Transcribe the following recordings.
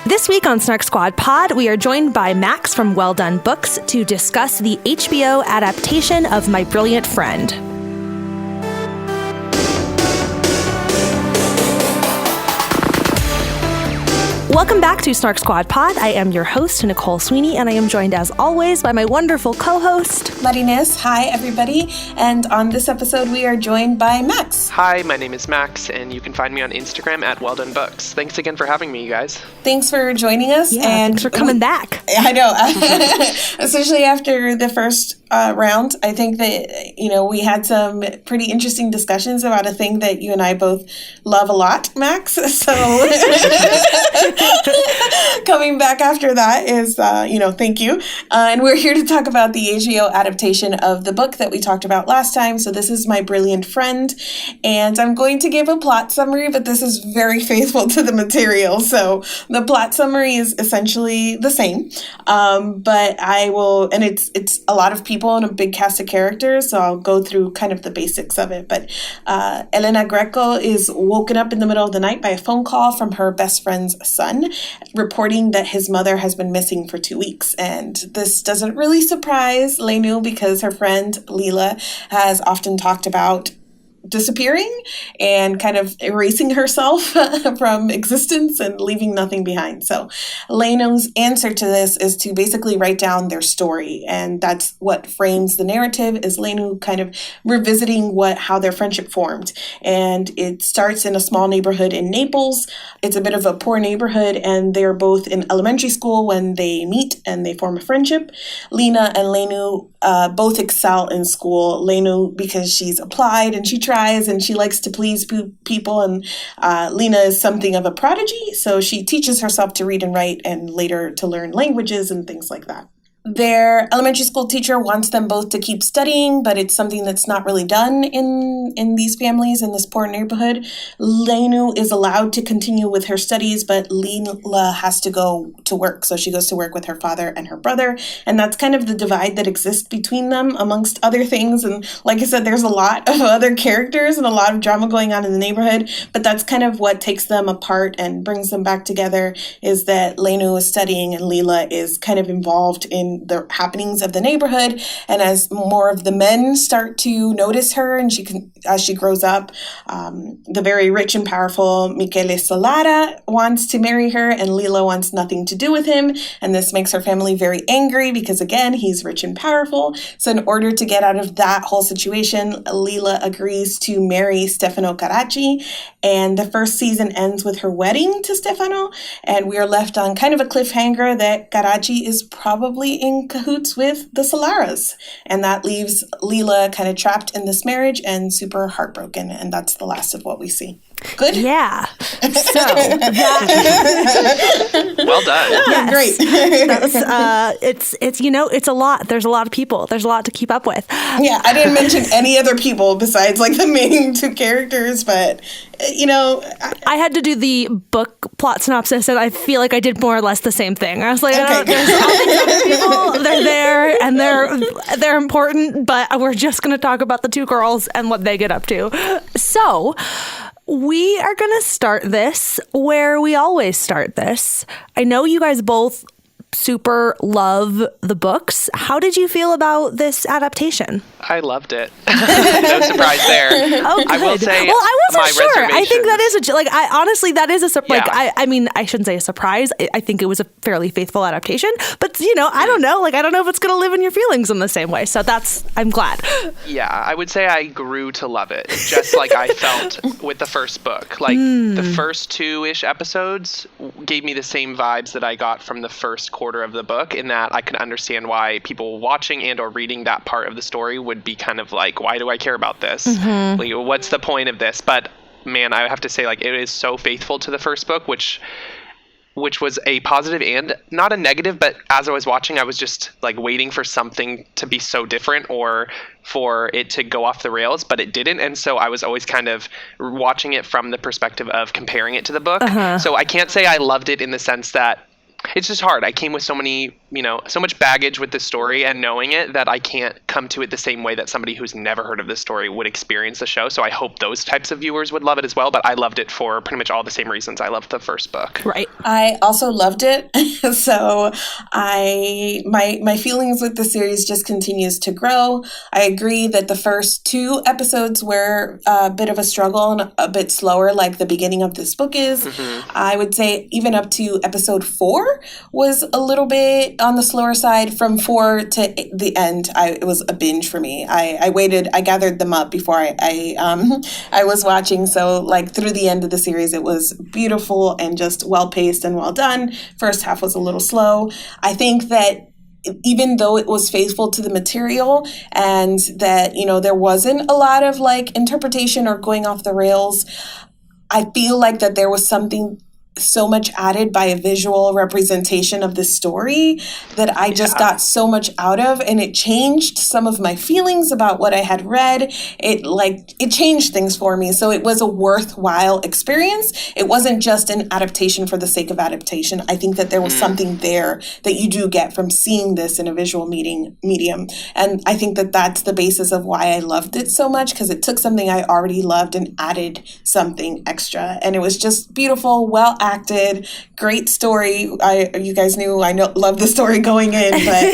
This week on Snark Squad Pod, we are joined by Max from Well Done Books to discuss the HBO adaptation of My Brilliant Friend. Welcome back to Snark Squad Pod. I am your host, Nicole Sweeney, and I am joined as always by my wonderful co-host, Marines. Hi, everybody. And on this episode, we are joined by Max. Hi, my name is Max, and you can find me on Instagram at Well Done Books. Thanks again for having me, you guys. Thanks for joining us. Yeah, and thanks for coming back. I know. Especially after the first round, I think that, we had some pretty interesting discussions about a thing that you and I both love a lot, Max. So coming back after that is, thank you. And we're here to talk about the HBO adaptation of the book that we talked about last time. So this is My Brilliant Friend. And I'm going to give a plot summary, but this is very faithful to the material. So the plot summary is essentially the same. But I will, and it's a lot of people and a big cast of characters. So I'll go through kind of the basics of it. But Elena Greco is woken up in the middle of the night by a phone call from her best friend's son, reporting that his mother has been missing for 2 weeks. And this doesn't really surprise Lenu because her friend Lila has often talked about disappearing and kind of erasing herself from existence and leaving nothing behind. So Lenu's answer to this is to basically write down their story. And that's what frames the narrative, is Lenu kind of revisiting how their friendship formed. And it starts in a small neighborhood in Naples. It's a bit of a poor neighborhood, and they're both in elementary school when they meet and they form a friendship. Lena and Lenu both excel in school. Lenu because she's applied and she tries and she likes to please people, and Lena is something of a prodigy, so she teaches herself to read and write and later to learn languages and things like that. Their elementary school teacher wants them both to keep studying, but it's something that's not really done in these families in this poor neighborhood. Lenu is allowed to continue with her studies, but Lila has to go to work. So she goes to work with her father and her brother. And that's kind of the divide that exists between them, amongst other things. And like I said, there's a lot of other characters and a lot of drama going on in the neighborhood. But that's kind of what takes them apart and brings them back together, is that Lenu is studying and Lila is kind of involved in the happenings of the neighborhood. And as more of the men start to notice her, and as she grows up, the very rich and powerful Michele Solara wants to marry her, and Lila wants nothing to do with him. And this makes her family very angry because, again, he's rich and powerful. So in order to get out of that whole situation, Lila agrees to marry Stefano Caracci. And the first season ends with her wedding to Stefano. And we are left on kind of a cliffhanger that Caracci is probably in cahoots with the Solaras. And that leaves Lila kind of trapped in this marriage and super heartbroken. And that's the last of what we see. Good? Yeah. So well done. Yes. Great. It's a lot. There's a lot of people. There's a lot to keep up with. Yeah, I didn't mention any other people besides like the main two characters, but I had to do the book plot synopsis, and I feel like I did more or less the same thing. I was like, okay. There's all these other people. They're there, and they're important, but we're just going to talk about the two girls and what they get up to. So we are going to start this where we always start this. I know you guys both super love the books. How did you feel about this adaptation? I loved it. No surprise there. Oh, good. I will say, well, I wasn't sure. I think that is Yeah. I mean, I shouldn't say a surprise. I think it was a fairly faithful adaptation, but I don't know. I don't know if it's going to live in your feelings in the same way. So I'm glad. Yeah, I would say I grew to love it, just like I felt with the first book. Like the first 2-ish episodes gave me the same vibes that I got from the first quarter of the book, in that I could understand why people watching and or reading that part of the story would be kind of like, why do I care about this? Mm-hmm. Like, what's the point of this? But man, I have to say, like, it is so faithful to the first book, which was a positive and not a negative, but as I was watching, I was just like waiting for something to be so different or for it to go off the rails, but it didn't. And so I was always kind of watching it from the perspective of comparing it to the book. Uh-huh. So I can't say I loved it in the sense that it's just hard. I came with so many, so much baggage with this story and knowing it that I can't come to it the same way that somebody who's never heard of this story would experience the show. So I hope those types of viewers would love it as well. But I loved it for pretty much all the same reasons I loved the first book. Right. I also loved it. So my feelings with the series just continues to grow. I agree that the first 2 episodes were a bit of a struggle and a bit slower, like the beginning of this book is. I would say even up to episode 4 was a little bit on the slower side. From 4 to the end, it was a binge for me. I waited, I gathered them up before I was watching. So like through the end of the series, it was beautiful and just well paced and well done. First half was a little slow. I think that even though it was faithful to the material and that, there wasn't a lot of like interpretation or going off the rails, I feel like that there was something so much added by a visual representation of the story that I just got so much out of, and it changed some of my feelings about what I had read. It changed things for me. So it was a worthwhile experience. It wasn't just an adaptation for the sake of adaptation. I think that there was something there that you do get from seeing this in a visual medium. And I think that that's the basis of why I loved it so much, because it took something I already loved and added something extra. And it was just beautiful, well acted, great story. You guys knew I love the story going in, but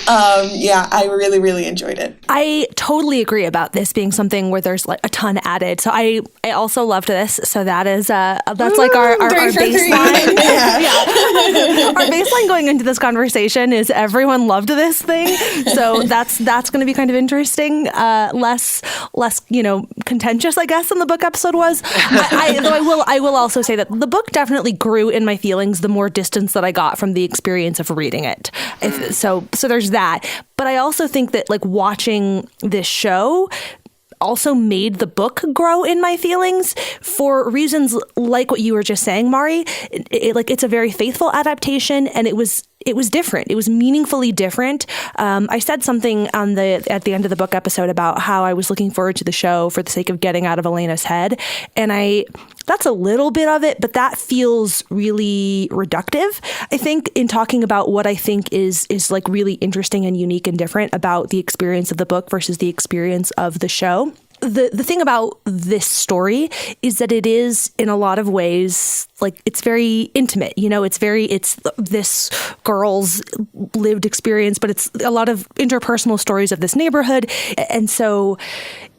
I really, really enjoyed it. I totally agree about this being something where there's like a ton added. So I also loved this. So that is that's like our baseline. Our baseline going into this conversation is everyone loved this thing. So that's going to be kind of interesting. Less contentious, I guess, than the book episode was. I will also say that the book definitely grew in my feelings the more distance that I got from the experience of reading it. So there's that. But I also think that like watching this show also made the book grow in my feelings for reasons like what you were just saying, Mari. It's a very faithful adaptation, and it was different. It was meaningfully different. I said something at the end of the book episode about how I was looking forward to the show for the sake of getting out of Elena's head, and that's a little bit of it, but that feels really reductive, I think, in talking about what I think is like really interesting and unique and different about the experience of the book versus the experience of the show. The thing about this story is that it is in a lot of ways like it's very intimate, it's this girl's lived experience, but it's a lot of interpersonal stories of this neighborhood. And so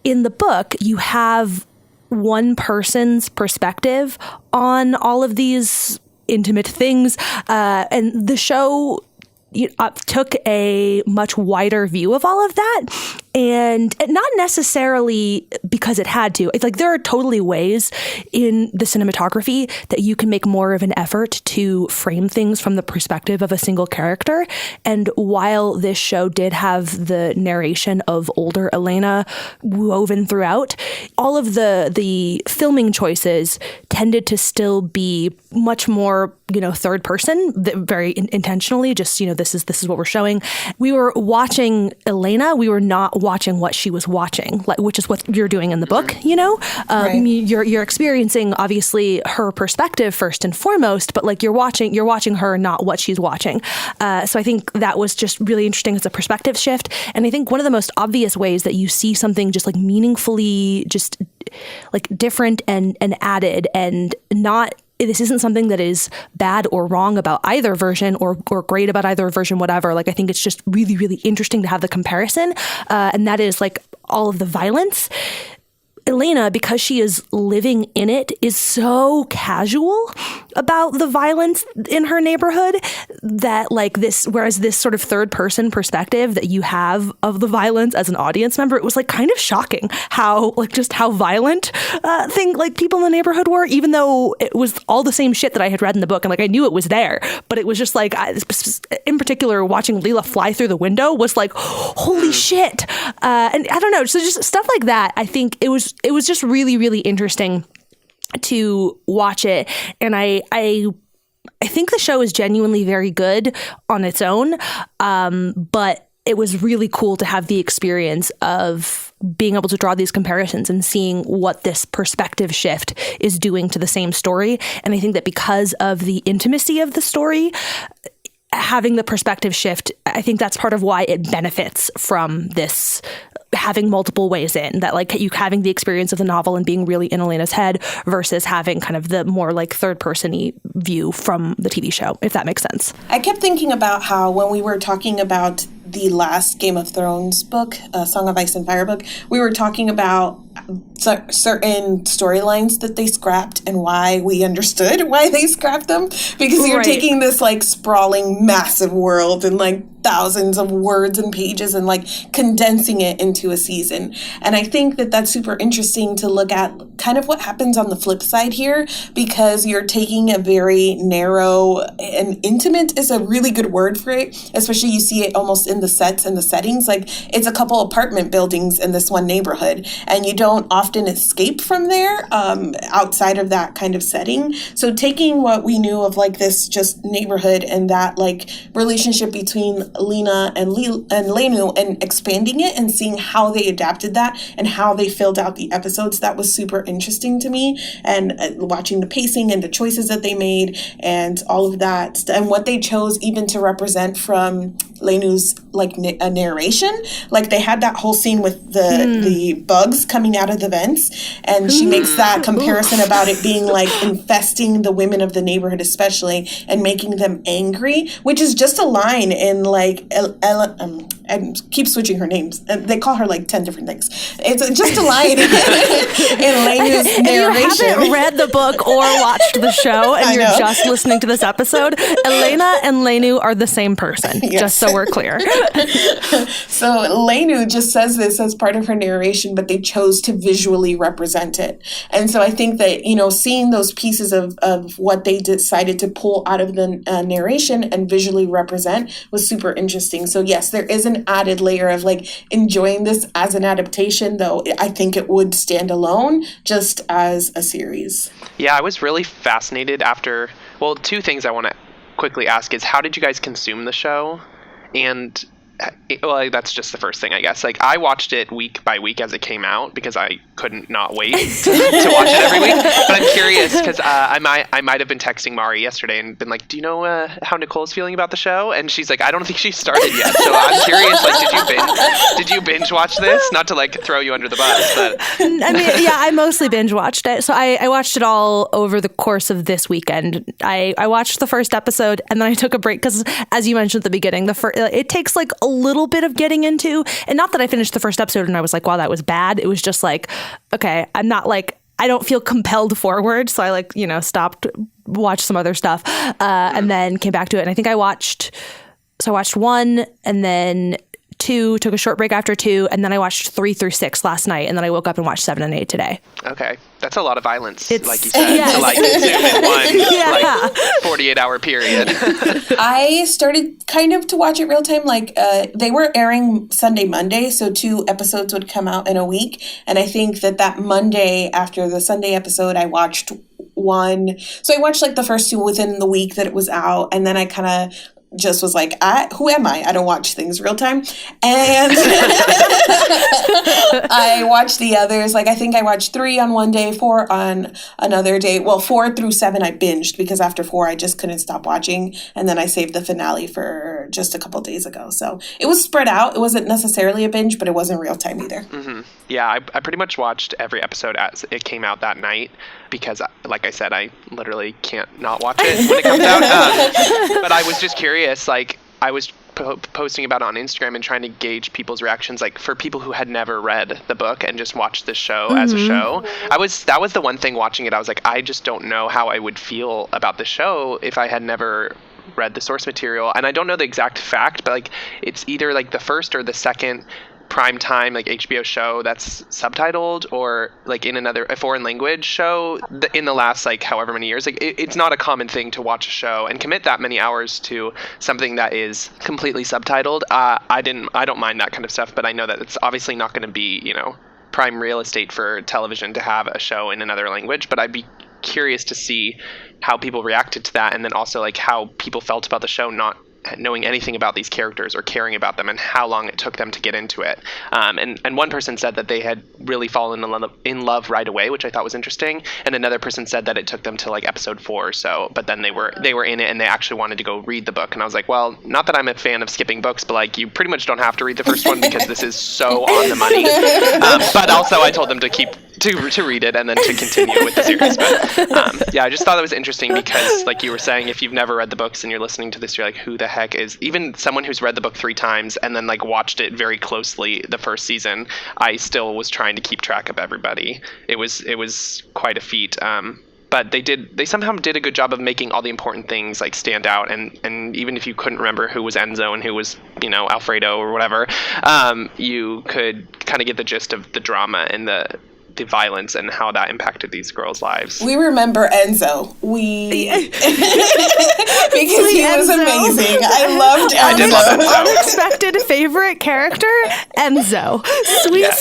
in the book, you have one person's perspective on all of these intimate things. And the show took a much wider view of all of that, and not necessarily because it had to. It's like there are totally ways in the cinematography that you can make more of an effort to frame things from the perspective of a single character. And while this show did have the narration of older Elena woven throughout, all of the filming choices tended to still be much more, third person, very intentionally, just, this is what we're showing. We were watching Elena. We were not watching what she was watching, which is what you're doing in the book, Right. You're experiencing obviously her perspective first and foremost, but like you're watching her, not what she's watching. So I think that was just really interesting as a perspective shift. And I think one of the most obvious ways that you see something just like meaningfully just like different and added and not, this isn't something that is bad or wrong about either version or great about either version, whatever. Like, I think it's just really, really interesting to have the comparison. And that is like all of the violence. Elena, because she is living in it, is so casual about the violence in her neighborhood that like this, whereas this sort of third person perspective that you have of the violence as an audience member, it was like kind of shocking how violent people in the neighborhood were, even though it was all the same shit that I had read in the book. And like, I knew it was there, but it was just like, in particular, watching Leela fly through the window was like, holy shit. And I don't know. So just stuff like that. I think it was just really, really interesting to watch it. And I think the show is genuinely very good on its own. But it was really cool to have the experience of being able to draw these comparisons and seeing what this perspective shift is doing to the same story. And I think that because of the intimacy of the story, having the perspective shift, I think that's part of why it benefits from this having multiple ways in, that like you having the experience of the novel and being really in Elena's head versus having kind of the more like third person-y view from the TV show, if that makes sense. I kept thinking about how when we were talking about the last Game of Thrones book, Song of Ice and Fire book, we were talking about certain storylines that they scrapped and why we understood why they scrapped them, because you're taking this like sprawling massive world and like thousands of words and pages and like condensing it into a season. And I think that that's super interesting to look at kind of what happens on the flip side here, because you're taking a very narrow and intimate is a really good word for it, especially you see it almost in the sets and the settings. Like it's a couple apartment buildings in this one neighborhood, and you don't often escape from there outside of that kind of setting. So taking what we knew of like this just neighborhood and that like relationship between Lena and Lenu and expanding it and seeing how they adapted that and how they filled out the episodes, that was super interesting to me. And watching the pacing and the choices that they made and all of that and what they chose even to represent from Lenu's like a narration. Like they had that whole scene with the bugs coming out of the vents, and she makes that comparison about it being like infesting the women of the neighborhood especially and making them angry, which is just a line in like and keep switching her names. They call her like 10 different things. It's just a line in Lenu's narration. If you haven't read the book or watched the show and you're just listening to this episode, Elena and Lenu are the same person, just so we're clear. So Lenu just says this as part of her narration, but they chose to visually represent it. And so I think that, you know, seeing those pieces of what they decided to pull out of the narration and visually represent was super interesting. So yes, there is an added layer of like enjoying this as an adaptation, though I think it would stand alone just as a series. Yeah, I was really fascinated after, well, two things I want to quickly ask is how did you guys consume the show? And well, that's just the first thing, I guess. Like, I watched it week by week as it came out because I couldn't not wait to watch it every week. But I'm curious because I might have been texting Mari yesterday and been like, "Do you know how Nicole's feeling about the show?" And she's like, "I don't think she started yet." So I'm curious, like, did you binge watch this? Not to like throw you under the bus, but I mean, yeah, I mostly binge watched it. So I watched it all over the course of this weekend. I watched the first episode and then I took a break because, as you mentioned at the beginning, it takes like a little bit of getting into, and not that I finished the first episode and I was like, wow, that was bad. It was just like, okay, I'm not like, I don't feel compelled forward. So I like, you know, stopped, watched some other stuff, and then came back to it. And I think I watched 1 and then 2, took a short break after 2, and then I watched 3 through 6 last night, and then I woke up and watched 7 and 8 today. Okay. That's a lot of violence, like you said, to like consume in one like 48-hour period. I started kind of to watch it real time. Like they were airing Sunday, Monday, so 2 episodes would come out in a week. And I think that Monday after the Sunday episode, I watched 1. So I watched like the first 2 within the week that it was out, and then I kind of just was like, who am I? I don't watch things real time. And I watched the others. Like, I think I watched 3 on one day, 4 on another day. Well, 4 through 7 I binged because after 4 I just couldn't stop watching. And then I saved the finale for just a couple days ago. So it was spread out. It wasn't necessarily a binge, but it wasn't real time either. Mm-hmm. Yeah, I pretty much watched every episode as it came out that night because, like I said, I literally can't not watch it when it comes out. But I was just curious, like, I was posting about it on Instagram and trying to gauge people's reactions, like for people who had never read the book and just watched the show as a show. That was the one thing watching it. I was like, I just don't know how I would feel about the show if I had never read the source material. And I don't know the exact fact, but like it's either like the first or the second primetime like HBO show that's subtitled or like in a foreign language show in the last like however many years. Like it's not a common thing to watch a show and commit that many hours to something that is completely subtitled. I don't mind that kind of stuff, but I know that it's obviously not going to be, you know, prime real estate for television to have a show in another language, but I'd be curious to see how people reacted to that, and then also like how people felt about the show not knowing anything about these characters or caring about them and how long it took them to get into it. And one person said that they had really fallen in love right away, which I thought was interesting. And another person said that it took them to like episode 4 or so, but then they were in it and they actually wanted to go read the book. And I was like, well, not that I'm a fan of skipping books, but like you pretty much don't have to read the first one because this is so on the money. But also I told them to read it and then to continue with the series. But I just thought that was interesting because, like you were saying, if you've never read the books and you're listening to this, you're like, who the heck is even someone who's read the book 3 times and then like watched it very closely the first season? I still was trying to keep track of everybody. It was quite a feat. But they somehow did a good job of making all the important things like stand out, and even if you couldn't remember who was Enzo and who was, Alfredo or whatever, you could kind of get the gist of the drama and the violence and how that impacted these girls' lives. We remember Enzo. Because he was amazing. I loved Enzo. I did love Enzo. Unexpected favorite character, Enzo.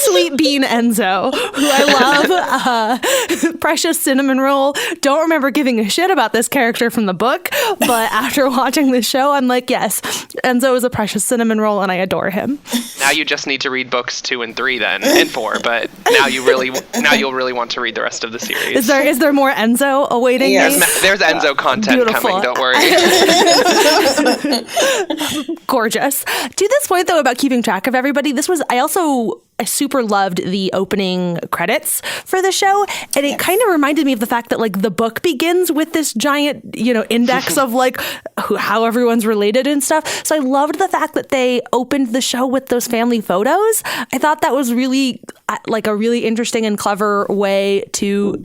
Sweet bean Enzo, who I love. Precious cinnamon roll. Don't remember giving a shit about this character from the book, but after watching this show, I'm like, yes, Enzo is a precious cinnamon roll and I adore him. Now you just need to read books 2 and 3 then, and 4, but now you'll really want to read the rest of the series. Is there more Enzo awaiting me? There's Enzo content coming, don't worry. Gorgeous. To this point, though, about keeping track of everybody, I super loved the opening credits for the show, and it kind of reminded me of the fact that like the book begins with this giant, index of like how everyone's related and stuff. So I loved the fact that they opened the show with those family photos. I thought that was really like a really interesting and clever way to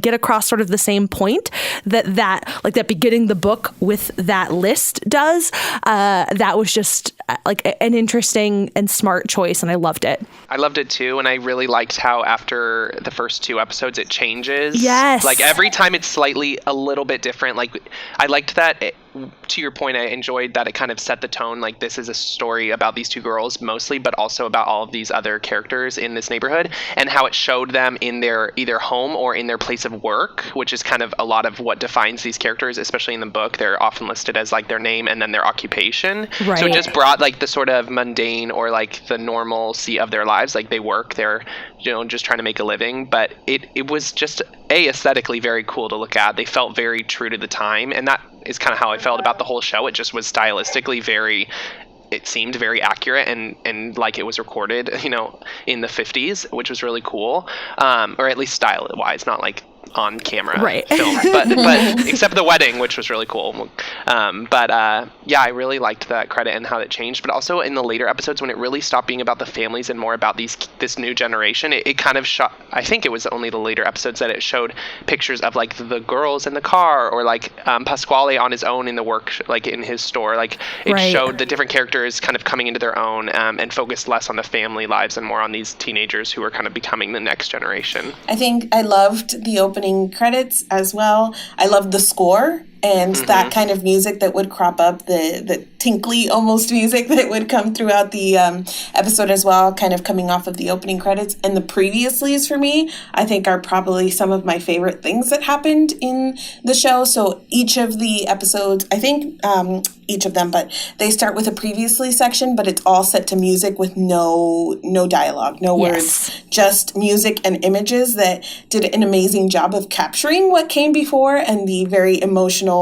get across sort of the same point that beginning the book with that list does. That was just like an interesting and smart choice, and I loved it. I loved it too, and I really liked how after the first 2 episodes it changes. Yes. Like every time it's slightly a little bit different. Like I liked that. To your point, I enjoyed that it kind of set the tone. Like this is a story about these 2 girls mostly, but also about all of these other characters in this neighborhood and how it showed them in their either home or in their place of work, which is kind of a lot of what defines these characters, especially in the book. They're often listed as like their name and then their occupation. Right. So it just brought like the sort of mundane or like the normalcy of their lives. Like they work, they're just trying to make a living, but it was just aesthetically very cool to look at. They felt very true to the time, and that is kind of how I felt about the whole show. It just was stylistically it seemed very accurate and like it was recorded, in the 50s, which was really cool. Or at least style wise, not like on camera film, but except the wedding, which was really cool. I really liked that credit and how it changed. But also in the later episodes, when it really stopped being about the families and more about this new generation, it kind of shot. I think it was only the later episodes that it showed pictures of like the girls in the car, or like Pasquale on his own in the work, like in his store. Like it showed the different characters kind of coming into their own, and focused less on the family lives and more on these teenagers who are kind of becoming the next generation. I think I loved the opening credits as well. I loved the score and that kind of music that would crop up, the tinkly almost music that would come throughout the episode as well, kind of coming off of the opening credits. And the previouslys for me, I think are probably some of my favorite things that happened in the show. So each of the episodes, I think each of them, but they start with a previously section, but it's all set to music with no dialogue, no words, just music and images that did an amazing job of capturing what came before and the very emotional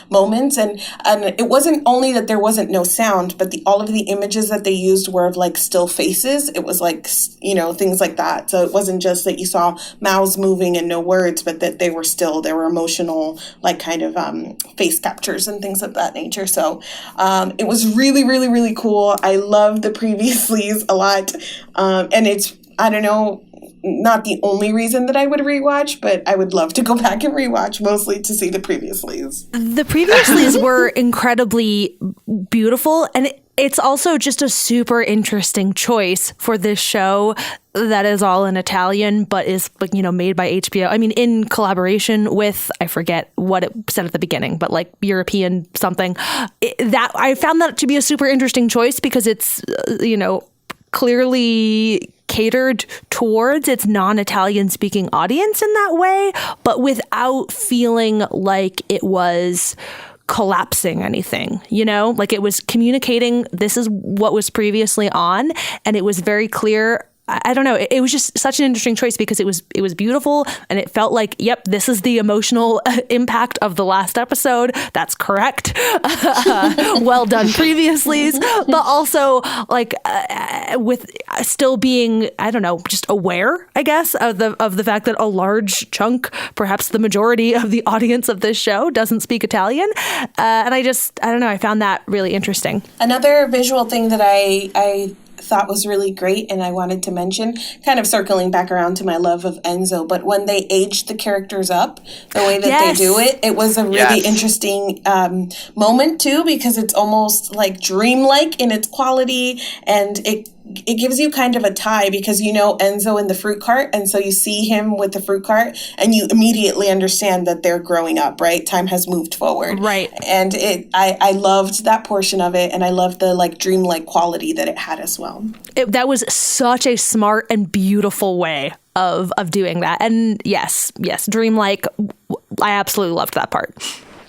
moments. And it wasn't only that there wasn't no sound, but all of the images that they used were of like still faces. It was like, things like that. So it wasn't just that you saw mouths moving and no words, but that they were emotional, like kind of face captures and things of that nature. So it was really, really, really cool. I love the previouslys a lot. And it's, I don't know, not the only reason that I would rewatch, but I would love to go back and rewatch, mostly to see the previouslys. The previouslys were incredibly beautiful, and it's also just a super interesting choice for this show that is all in Italian, but is made by HBO. I mean, in collaboration with, I forget what it said at the beginning, but like European something. That I found that to be a super interesting choice because it's clearly catered towards its non-Italian speaking audience in that way, but without feeling like it was collapsing anything, you know, like it was communicating this is what was previously on, and it was very clear. I don't know. It was just such an interesting choice because it was beautiful, and it felt like, yep, this is the emotional impact of the last episode. That's correct. Well done, previously, but also like with still being, I don't know, just aware, I guess, of the fact that a large chunk, perhaps the majority of the audience of this show doesn't speak Italian, and I don't know. I found that really interesting. Another visual thing that I thought was really great and I wanted to mention, kind of circling back around to my love of Enzo, but when they aged the characters up, the way that they do it, it was a really interesting moment too, because it's almost like dreamlike in its quality, and it gives you kind of a tie because you know Enzo in the fruit cart, and so you see him with the fruit cart and you immediately understand that they're growing up, right? Time has moved forward. Right. And I loved that portion of it, and I loved the like dreamlike quality that it had as well. That was such a smart and beautiful way of doing that. And yes, dreamlike. I absolutely loved that part.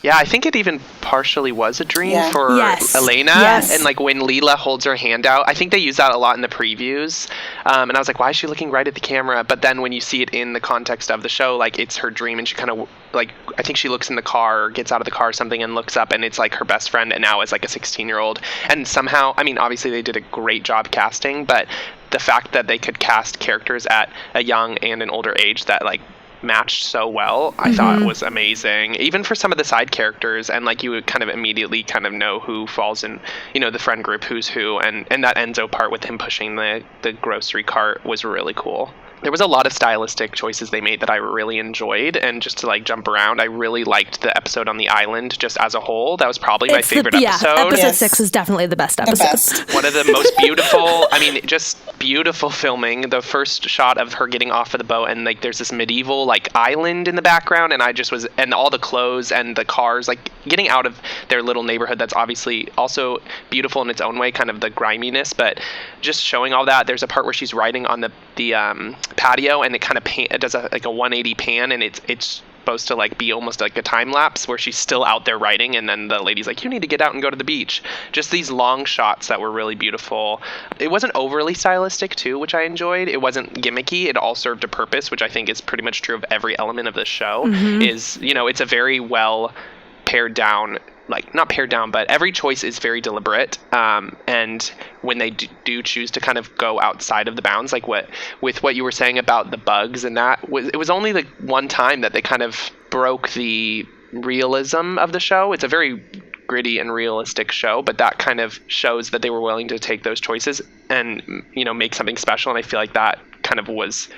Yeah, I think it even partially was a dream for Elena. Yes. And like when Leela holds her hand out, I think they use that a lot in the previews. And I was like, why is she looking right at the camera? But then when you see it in the context of the show, like it's her dream, and she kind of like, I think she looks in the car or gets out of the car or something and looks up, and it's like her best friend, and now it's like a 16-year-old. And somehow, I mean, obviously they did a great job casting, but the fact that they could cast characters at a young and an older age that like matched so well, I thought was amazing, even for some of the side characters, and like you would kind of immediately kind of know who falls in, you know, the friend group, who's who, and that Enzo part with him pushing the grocery cart was really cool. There was a lot of stylistic choices they made that I really enjoyed, and just to like jump around, I really liked the episode on the island just as a whole. That was probably my favorite episode. Episode 6 is definitely the best episode. One of the most beautiful, I mean, just beautiful filming. The first shot of her getting off of the boat, and like there's this medieval like island in the background, and I just was, and all the clothes and the cars, like getting out of their little neighborhood that's obviously also beautiful in its own way, kind of the griminess, but just showing all that. There's a part where she's riding on the patio, and it kind of it does like a 180 pan, and it's supposed to like be almost like a time lapse where she's still out there riding, and then the lady's like, you need to get out and go to the beach. Just these long shots that were really beautiful. It wasn't overly stylistic too, which I enjoyed. It wasn't gimmicky. It all served a purpose, which I think is pretty much true of every element of this show. Is, you know, it's a very well pared down, like not pared down, but every choice is very deliberate. And when they do choose to kind of go outside of the bounds, like what you were saying about the bugs, and it was only the one time that they kind of broke the realism of the show. It's a very gritty and realistic show, but that kind of shows that they were willing to take those choices and, you know, make something special. And I feel like that kind of was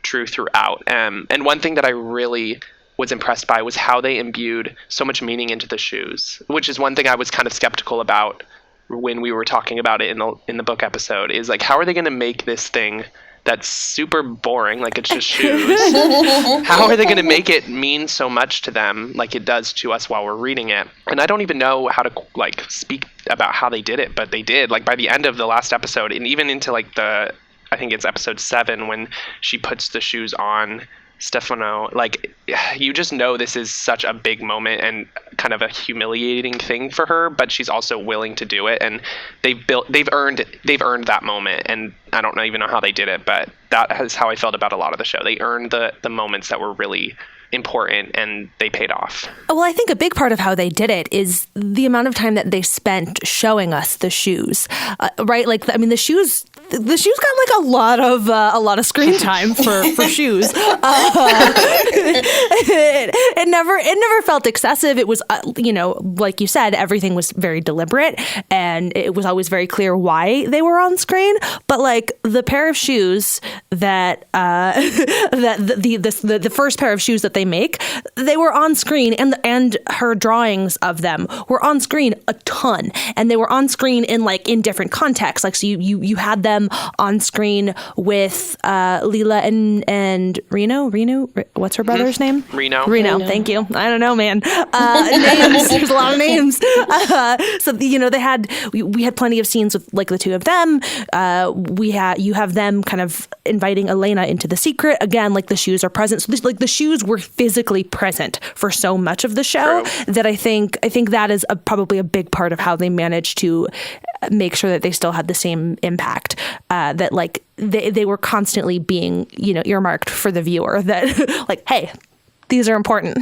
true throughout. And one thing that I really was impressed by was how they imbued so much meaning into the shoes, which is one thing I was kind of skeptical about when we were talking about it in the book episode, is like, how are they going to make this thing that's super boring, like it's just shoes, how are they going to make it mean so much to them like it does to us while we're reading it? And I don't even know how to like speak about how they did it, but they did. Like by the end of the last episode, and even into like I think it's episode 7, when she puts the shoes on Stefano, like you just know this is such a big moment and kind of a humiliating thing for her, but she's also willing to do it, and they've earned that moment. And I don't even know how they did it, but that is how I felt about a lot of the show. They earned the moments that were really important, and they paid off. Well, I think a big part of how they did it is the amount of time that they spent showing us the shoes, right? Like, I mean, the shoes got like a lot of screen time for shoes. It never felt excessive. It was, you know, like you said, everything was very deliberate, and it was always very clear why they were on screen. But like the pair of shoes that the first pair of shoes that they make, they were on screen, and her drawings of them were on screen a ton, and they were on screen in different contexts. Like, so you had them them on screen with Leela and Reno. What's her brother's name? Reno. Thank you. I don't know, man. Names. There's a lot of names. So we had plenty of scenes with like the two of them. You have them kind of inviting Elena into the secret again. Like the shoes are present. So the shoes were physically present for so much of the show. True. That I think that is probably a big part of how they managed to make sure that they still had the same impact. That like they were constantly being earmarked for the viewer. That like, hey, these are important.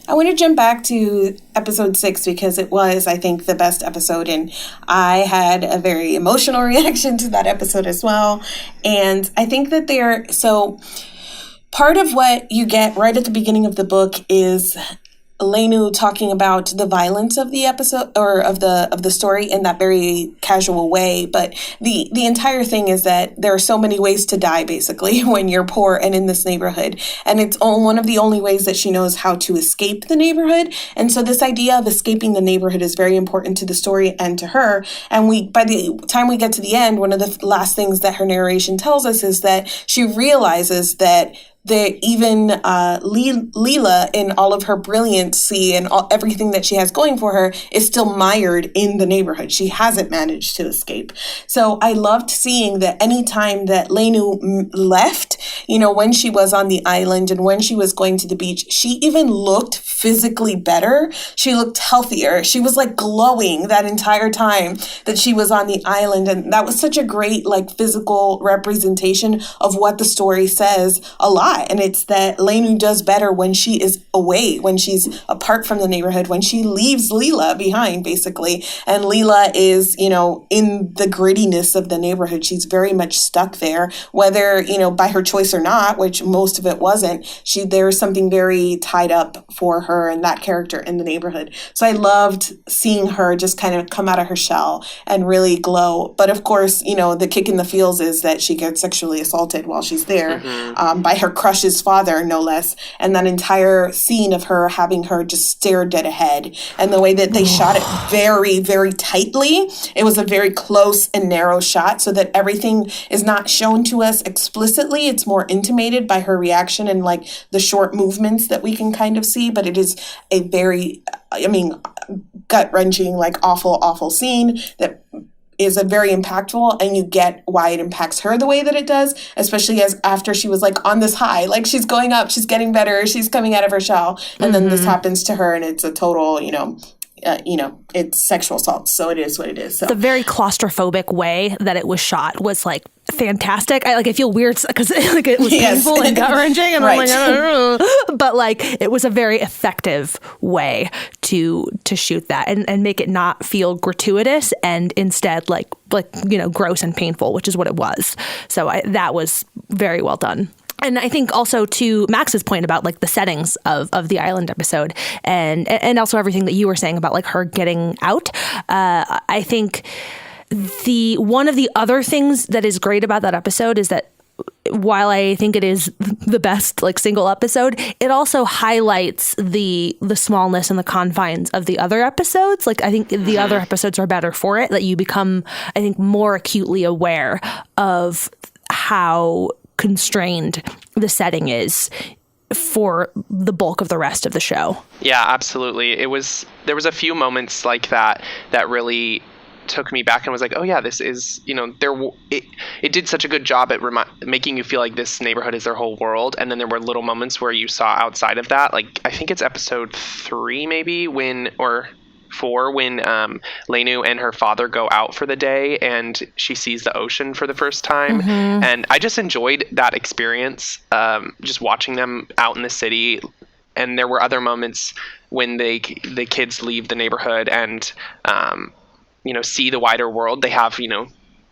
I want to jump back to episode 6 because it was, I think, the best episode. And I had a very emotional reaction to that episode as well. And I think that part of what you get right at the beginning of the book is Lenu talking about the violence of the episode or of the story in that very casual way. But the entire thing is that there are so many ways to die, basically, when you're poor and in this neighborhood. And it's one of the only ways that she knows how to escape the neighborhood. And so this idea of escaping the neighborhood is very important to the story and to her. And by the time we get to the end, one of the last things that her narration tells us is that she realizes that even Leela, in all of her brilliancy and everything that she has going for her, is still mired in the neighborhood. She hasn't managed to escape. So I loved seeing that any time that Lenu left, when she was on the island and when she was going to the beach, she even looked physically better. She looked healthier. She was like glowing that entire time that she was on the island. And that was such a great like physical representation of what the story says a lot. And it's that Lenu does better when she is away, when she's apart from the neighborhood, when she leaves Leela behind, basically. And Leela is, in the grittiness of the neighborhood. She's very much stuck there, whether, by her choice or not, which most of it wasn't. There's something very tied up for her and that character in the neighborhood. So I loved seeing her just kind of come out of her shell and really glow. But of course, the kick in the feels is that she gets sexually assaulted while she's there by her crush's father, no less. And that entire scene of her having her just stare dead ahead, and the way that they shot it very, very tightly. It was a very close and narrow shot so that everything is not shown to us explicitly. It's more intimated by her reaction and like the short movements that we can kind of see. But it is a very, gut-wrenching, like awful scene that is a very impactful, and you get why it impacts her the way that it does, especially as after she was like on this high, like she's going up, she's getting better, she's coming out of her shell, and then this happens to her, and it's a total, it's sexual assault, so it is what it is. So. The very claustrophobic way that it was shot was like fantastic. I feel weird because like it was painful and gut wrenching, and right. I'm like, I don't know. But like it was a very effective way to shoot that and make it not feel gratuitous and instead like gross and painful, which is what it was. So that was very well done. And I think also to Max's point about like the settings of the island episode and also everything that you were saying about like her getting out, I think one of the other things that is great about that episode is that while I think it is the best like single episode, it also highlights the smallness and the confines of the other episodes. Like I think the other episodes are better for it, that you become, I think, more acutely aware of how constrained the setting is for the bulk of the rest of the show. Yeah, absolutely. There was a few moments like that really took me back and was like, oh yeah, this is, it did such a good job at making you feel like this neighborhood is their whole world. And then there were little moments where you saw outside of that, like I think it's episode 3 maybe or 4 when Lenu and her father go out for the day and she sees the ocean for the first time. And I just enjoyed that experience, just watching them out in the city. And there were other moments when the kids leave the neighborhood and see the wider world. They have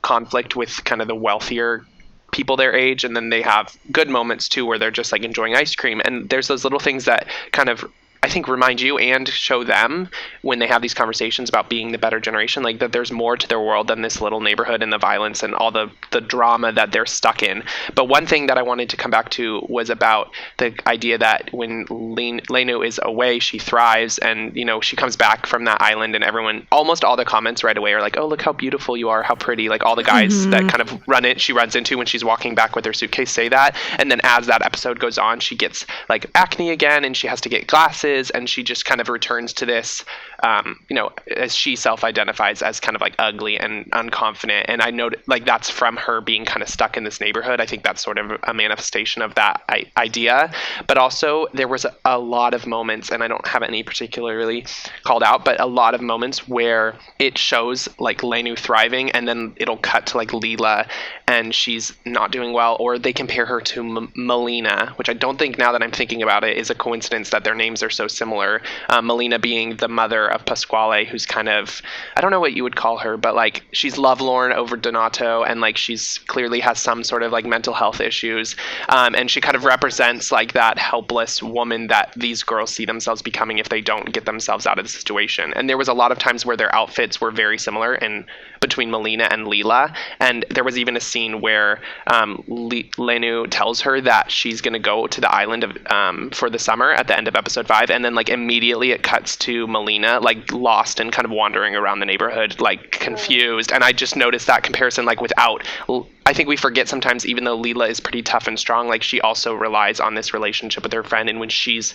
conflict with kind of the wealthier people their age, and then they have good moments too where they're just like enjoying ice cream. And there's those little things that kind of I think, remind you and show them when they have these conversations about being the better generation, like that there's more to their world than this little neighborhood and the violence and all the drama that they're stuck in. But one thing that I wanted to come back to was about the idea that when Lenu is away, she thrives, and, you know, she comes back from that island and everyone, almost all the comments right away are like, oh, look how beautiful you are, how pretty. Like all the guys that kind of she runs into when she's walking back with her suitcase say that. And then as that episode goes on, she gets like acne again and she has to get glasses, and she just kind of returns to this, you know, as she self-identifies as kind of like ugly and unconfident. And I know like that's from her being kind of stuck in this neighborhood. I think that's sort of a manifestation of that idea. But also there was a lot of moments, and I don't have any particularly called out, but a lot of moments where it shows like Lenu thriving, and then it'll cut to like Leela and she's not doing well, or they compare her to Melina, which I don't think, now that I'm thinking about it, is a coincidence that their names are so similar. Melina being the mother of Pasquale, who's kind of, I don't know what you would call her, but like she's lovelorn over Donato, and like she's clearly has some sort of like mental health issues, and she kind of represents like that helpless woman that these girls see themselves becoming if they don't get themselves out of the situation. And there was a lot of times where their outfits were very similar in between Melina and Leela, and there was even a scene where Lenu tells her that she's going to go to the island of for the summer at the end of episode 5, and then like immediately it cuts to Melina like lost and kind of wandering around the neighborhood like confused. And I just noticed that comparison, like without, I think we forget sometimes, even though Leela is pretty tough and strong, like she also relies on this relationship with her friend, and when she's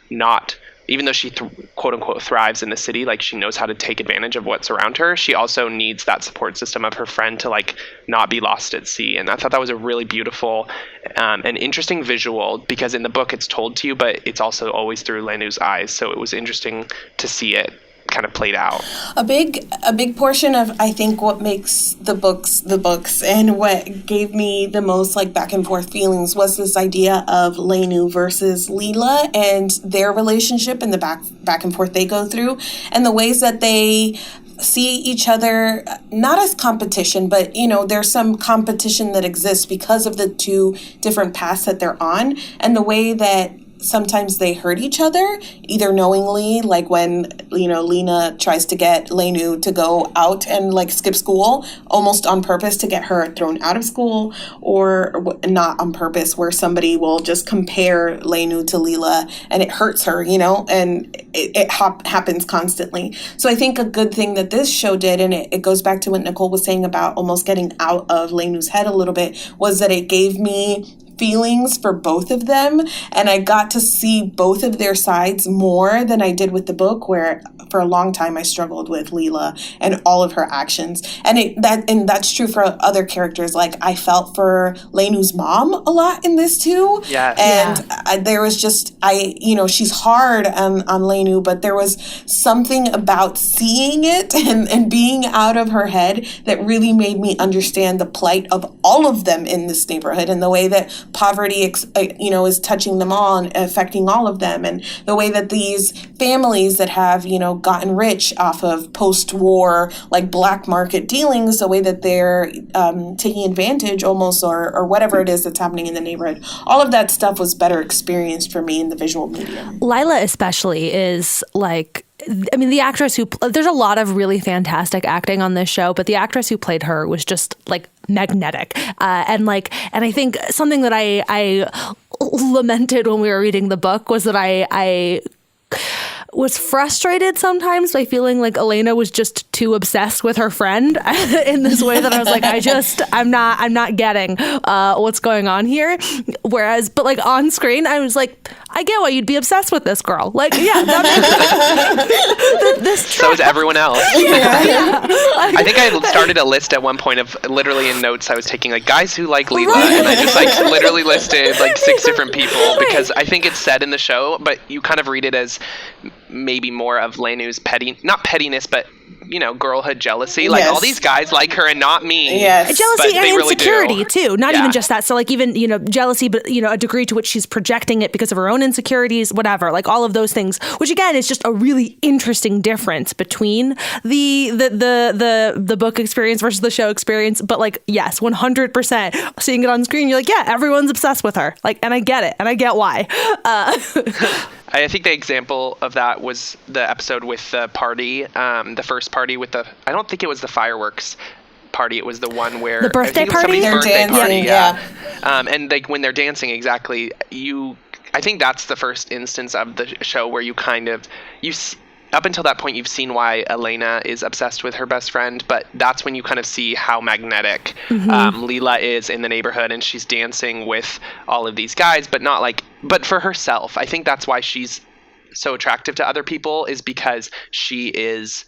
not, even though she quote unquote thrives in the city, like she knows how to take advantage of what's around her, she also needs that support system of her friend to like not be lost at sea. And I thought that was a really beautiful and interesting visual, because in the book it's told to you, but it's also always through Lenu's eyes. So it was interesting to see it kind of played out. A big portion of, I think, what makes the books and what gave me the most like back and forth feelings was this idea of Lenu versus Leela and their relationship and the back and forth they go through, and the ways that they see each other not as competition, but, you know, there's some competition that exists because of the two different paths that they're on, and the way that sometimes they hurt each other, either knowingly, like when, you know, Lena tries to get Lenu to go out and like skip school almost on purpose to get her thrown out of school, or not on purpose, where somebody will just compare Lenu to Leela and it hurts her, you know, and it happens constantly. So I think a good thing that this show did, and it goes back to what Nicole was saying about almost getting out of Lenu's head a little bit, was that it gave me feelings for both of them, and I got to see both of their sides more than I did with the book, where for a long time I struggled with Leela and all of her actions. And that's true for other characters. Like I felt for Lenu's mom a lot in this too. Yes. And there was just, she's hard on Lenu, but there was something about seeing it and being out of her head that really made me understand the plight of all of them in this neighborhood, and the way that poverty, is touching them all and affecting all of them, and the way that these families that have, gotten rich off of post-war, like black market dealings, the way that they're taking advantage almost, or whatever it is that's happening in the neighborhood. All of that stuff was better experienced for me in the visual medium. Lila especially is like, I mean, the actress who, there's a lot of really fantastic acting on this show, but the actress who played her was just like magnetic. And I think something that I lamented when we were reading the book was that I was frustrated sometimes by feeling like Elena was just too obsessed with her friend in this way that I was like, I'm not getting what's going on here. Whereas, but like on screen, I was like, I get why you'd be obsessed with this girl. Like, yeah, this so is everyone else. Yeah. I think I started a list at one point of literally in notes I was taking like guys who like Leela, and I just like literally listed like 6 different people, because I think it's said in the show, but you kind of read it as maybe more of Lenu's not pettiness, but girlhood jealousy. Like all these guys like her and not me. Yes. Jealousy and really insecurity too. Not even just that. So like even, jealousy, but a degree to which she's projecting it because of her own insecurities, whatever. Like all of those things, which again is just a really interesting difference between the book experience versus the show experience. But like, yes, 100% seeing it on screen, you're like, yeah, everyone's obsessed with her. Like, and I get it. And I get why. I think the example of that was the episode with the party, the first party with the, I don't think it was the fireworks party. It was the one where the birthday I think it was party. somebody's birthday party. Yeah. And like when they're dancing, exactly. I think that's the first instance of the show where up until that point, you've seen why Elena is obsessed with her best friend, but that's when you kind of see how magnetic Leela is in the neighborhood, and she's dancing with all of these guys, but for herself. I think that's why she's so attractive to other people, is because she is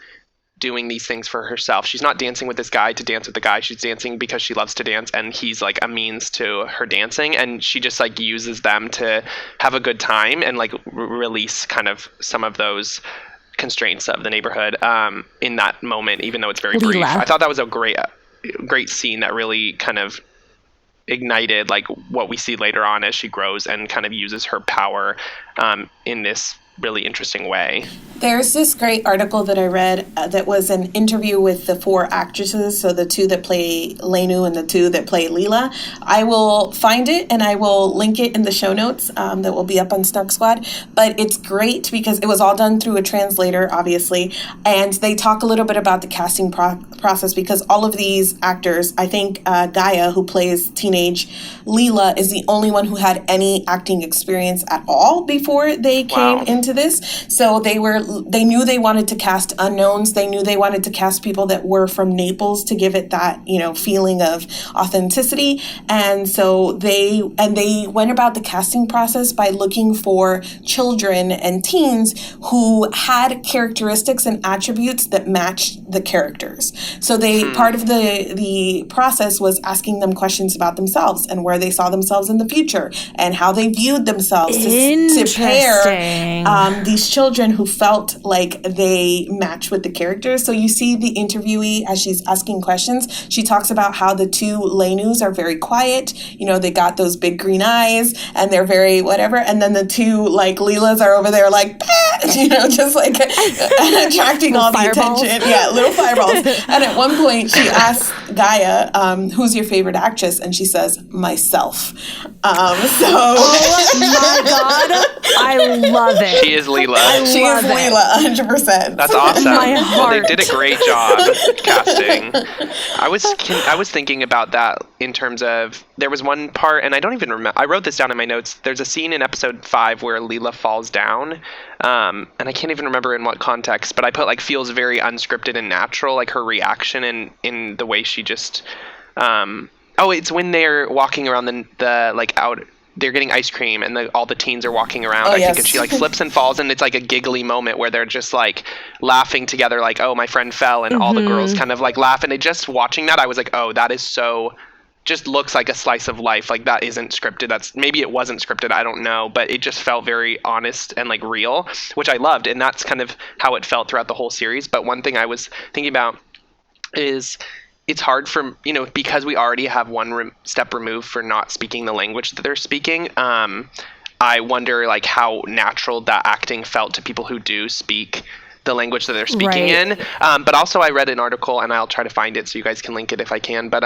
doing these things for herself. She's not dancing with this guy to dance with the guy. She's dancing because she loves to dance, and he's like a means to her dancing, and she just like uses them to have a good time and like release kind of some of those constraints of the neighborhood in that moment, even though it's very brief. I thought that was a great scene that really kind of ignited like what we see later on as she grows and kind of uses her power in this really interesting way. There's this great article that I read that was an interview with the 4 actresses, so the 2 that play Lenu and the 2 that play Leela. I will find it and I will link it in the show notes that will be up on Snark Squad. But it's great because it was all done through a translator, obviously, and they talk a little bit about the casting process, because all of these actors, I think Gaia, who plays teenage Leela, is the only one who had any acting experience at all before they came into this. So they knew they wanted to cast unknowns. They knew they wanted to cast people that were from Naples to give it that, feeling of authenticity. And so they went about the casting process by looking for children and teens who had characteristics and attributes that matched the characters. So part of the process was asking them questions about themselves and where they saw themselves in the future and how they viewed themselves to pair these children who felt like they match with the characters. So you see the interviewee as she's asking questions, she talks about how the 2 Lenus are very quiet. They got those big green eyes and they're very whatever. And then the 2 like Leelas are over there like, just like attracting all the attention. Yeah, little fireballs. And at one point she asks Gaia, who's your favorite actress? And she says, myself. Oh my God. I love it. She is Leela. She is Leela, 100%. That's awesome. Well, they did a great job casting. I was thinking about that in terms of, there was one part, and I don't even remember. I wrote this down in my notes. There's a scene in episode 5 where Leela falls down, and I can't even remember in what context, but I put like feels very unscripted and natural, like her reaction in the way she just. It's when they're walking around the like out. They're getting ice cream and all the teens are walking around, I think, and she like slips and falls, and it's like a giggly moment where they're just like laughing together, like, oh, my friend fell, and all the girls kind of like laugh, and just watching that, I was like, oh, that is so, just looks like a slice of life. Like, that isn't scripted. Maybe it wasn't scripted, I don't know, but it just felt very honest and like real, which I loved, and that's kind of how it felt throughout the whole series. But one thing I was thinking about is, it's hard for, because we already have one step removed for not speaking the language that they're speaking. I wonder like how natural that acting felt to people who do speak the language that they're speaking in. But also I read an article, and I'll try to find it so you guys can link it if I can, but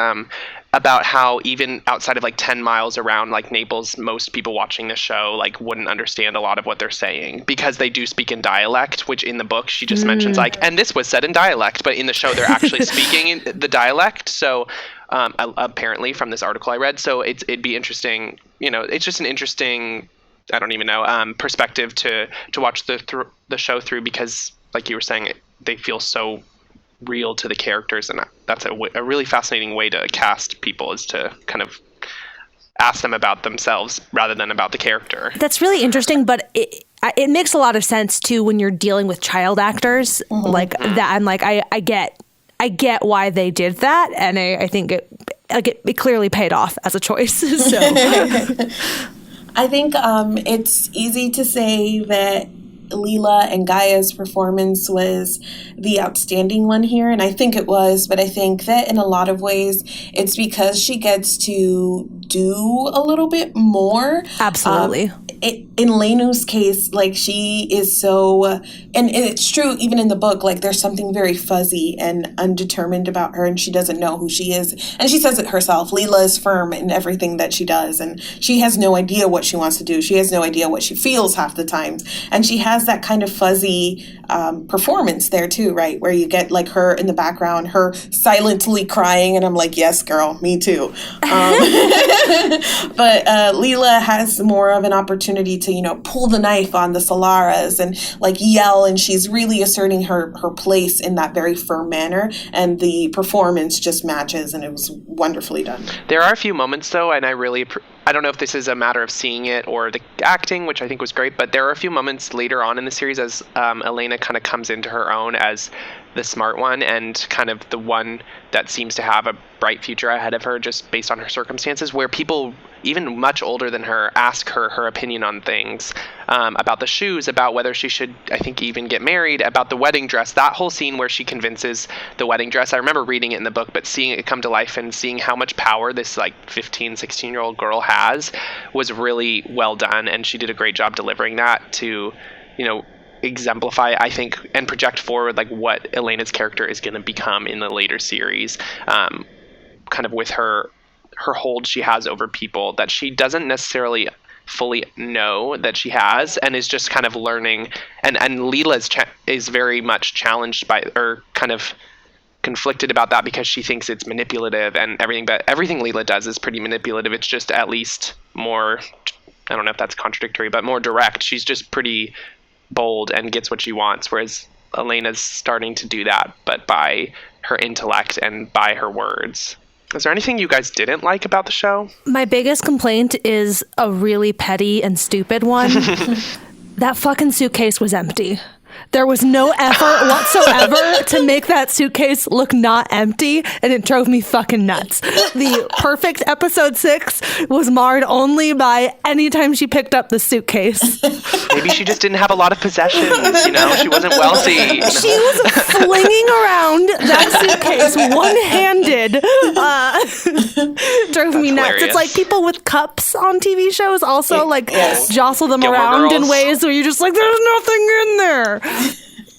about how even outside of like 10 miles around like Naples, most people watching the show like wouldn't understand a lot of what they're saying, because they do speak in dialect, which in the book she just mentions like, and this was said in dialect, but in the show they're actually speaking in the dialect. So apparently from this article I read, so it'd be interesting, it's just an interesting, I don't even know, perspective to watch the show through, because like you were saying, they feel so real to the characters, and that's a really fascinating way to cast people, is to kind of ask them about themselves rather than about the character. That's really interesting, but it makes a lot of sense too when you're dealing with child actors like that. I'm like, I get why they did that, and I think it clearly paid off as a choice. So I think it's easy to say that Leela and Gaia's performance was the outstanding one here, and I think it was, but I think that in a lot of ways it's because she gets to do a little bit more. Absolutely. in Leinu's case, like, she is so, and it's true even in the book, like, there's something very fuzzy and undetermined about her, and she doesn't know who she is. And she says it herself. Leela is firm in everything that she does, and she has no idea what she wants to do. She has no idea what she feels half the time. And she has that kind of fuzzy performance there too, right? Where you get like her in the background, her silently crying, and I'm like, yes, girl, me too. But Leela has more of an opportunity to, you know, pull the knife on the Solaras and like yell, and she's really asserting her place in that very firm manner, and the performance just matches, and it was wonderfully done. There are a few moments though, and I don't know if this is a matter of seeing it or the acting, which I think was great, but there are a few moments later on in the series as Elena kind of comes into her own as the smart one and kind of the one that seems to have a bright future ahead of her just based on her circumstances, where people even much older than her ask her opinion on things, about the shoes, about whether she should, I think, even get married, about the wedding dress. That whole scene where she convinces the wedding dress, I remember reading it in the book, but seeing it come to life and seeing how much power this like 15, 16-year-old girl has was really well done, and she did a great job delivering that to, you know, exemplify, I think, and project forward like what Elena's character is going to become in the later series, kind of with her hold she has over people that she doesn't necessarily fully know that she has, and is just kind of learning. And Leela is very much challenged by, or kind of conflicted about that, because she thinks it's manipulative and everything, but everything Leela does is pretty manipulative. It's just at least more, I don't know if that's contradictory, but more direct. She's just pretty bold and gets what she wants, whereas Elena's starting to do that, but by her intellect and by her words. Is there anything you guys didn't like about the show? My biggest complaint is a really petty and stupid one. That fucking suitcase was empty. There was no effort whatsoever to make that suitcase look not empty, and it drove me fucking nuts. The perfect episode 6 was marred only by any time she picked up the suitcase. Maybe she just didn't have a lot of possessions, you know? She wasn't wealthy. She was flinging around that suitcase one-handed. Drove me nuts. Hilarious. It's like people with cups on TV shows also jostle them Gilmore around Girls. in ways where you're just like, there's nothing in there.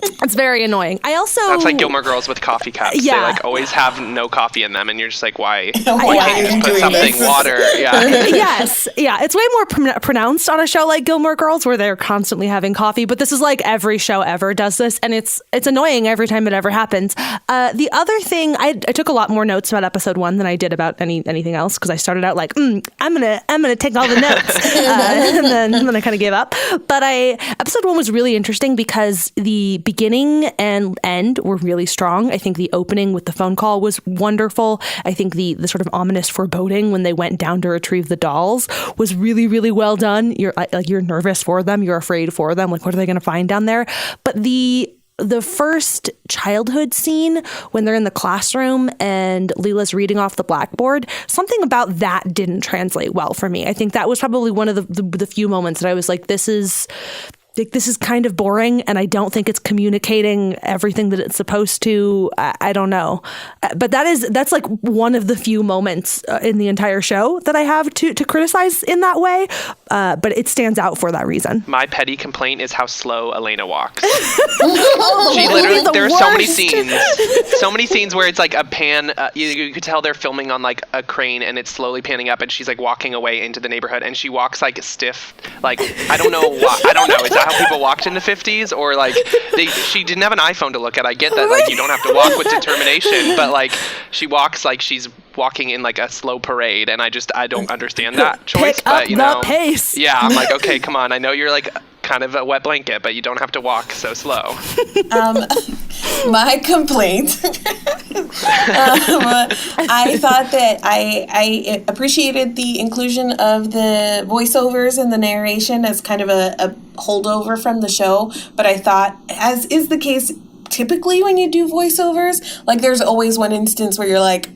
It's very annoying. That's like Gilmore Girls with coffee cups. Yeah. They like always have no coffee in them, and you're just like, why? Why Why are can't you you just put doing something this? water? Yeah. Yes. Yeah. It's way more pronounced on a show like Gilmore Girls, where they're constantly having coffee. But this is like every show ever does this, and it's annoying every time it ever happens. The other thing, I took a lot more notes about episode 1 than I did about anything else, because I started out like, I'm gonna take all the notes, and then I kind of gave up. But episode 1 was really interesting because the beginning and end were really strong. I think the opening with the phone call was wonderful. I think the sort of ominous foreboding when they went down to retrieve the dolls was really, really well done. You're nervous for them. You're afraid for them. Like, what are they going to find down there? But the first childhood scene when they're in the classroom and Leela's reading off the blackboard, something about that didn't translate well for me. I think that was probably one of the few moments that I was like, this is kind of boring, and I don't think it's communicating everything that it's supposed to. I don't know. But that's like one of the few moments in the entire show that I have to criticize in that way. But it stands out for that reason. My petty complaint is how slow Elena walks. She She literally, there are so many scenes where it's like a pan, you could tell they're filming on like a crane, and it's slowly panning up, and she's like walking away into the neighborhood, and she walks like stiff, like, I don't know why, I don't know, is that how people walked in the 50s? Or like, she didn't have an iPhone to look at. I get that, like, you don't have to walk with determination, but like, she walks like she's walking in like a slow parade, and I don't understand that choice. Pick but up you know, the pace. Yeah, I'm like, okay, come on, I know you're like kind of a wet blanket, but you don't have to walk so slow. My complaint. I thought that I appreciated the inclusion of the voiceovers and the narration as kind of a holdover from the show, but I thought, as is the case typically when you do voiceovers, like there's always one instance where you're like,